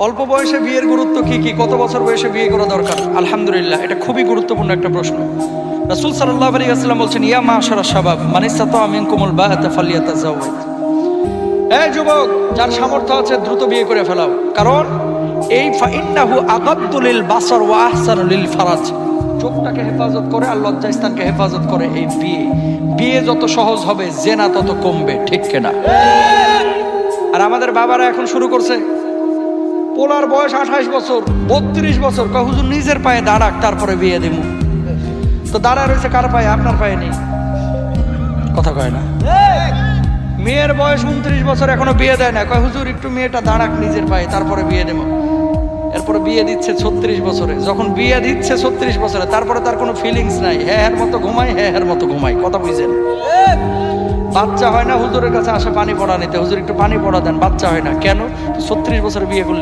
অল্প বয়সে বিয়ের গুরুত্ব কি কি, কত বছর বয়সে বিয়ে করা দরকার? আলহামদুলিল্লাহ, এটা খুবই গুরুত্বপূর্ণ একটা প্রশ্ন। রাসূল সাল্লাল্লাহু আলাইহি ওয়াসাল্লাম বলছেন, ইয়া মাশারাশ শাবাব মান ইসতাতা মিনকুমুল বাআতা ফালইয়াতাযাওয়াজ। এই যুবক, যার সামর্থ্য আছে দ্রুত বিয়ে করে ফেলাও, কারণ এই ফাইন্নাহু আগাদ্দু লিল বাসার ওয়া আহসানু লিল ফারাজ। চোখটাকে হেফাজত করে আর লজ্জাস্থানকে হেফাজত করে এই বিয়ে। বিয়ে যত সহজ হবে জেনা তত কমবে, ঠিক কিনা? আর আমাদের বাবারা এখন শুরু করছে, পোলার বয়স 28 বছর 32 বছর, কয় হুজুর নিজের পায়ে দাঁড়াক তারপরে বিয়ে দেবো। তো দাঁড়া রয়েছে কার পায়ে? আপনার পায়ে নেই, কথা কয় না। মেয়ের বয়স 29 বছর, এখনো বিয়ে দেয় না, কয় হুজুর একটু মেয়েটা দাঁড়াক নিজের পায়ে তারপরে বিয়ে দেবো। এরপরে বিয়ে দিচ্ছে 36 বছরে। যখন বিয়ে দিচ্ছে 36 বছরে, তারপরে তার কোনো ফিলিংস নাই, হ্যাঁ মতো ঘুমাই, হ্যাঁ মতো ঘুমাই, কথা বুঝছেন? বাচ্চা হয় না, হুজুরের কাছে আসে পানি পড়া নিতে, হুজুর একটু পানি পড়া দেন, বাচ্চা হয় না কেন? 36 বছরে বিয়ে করলে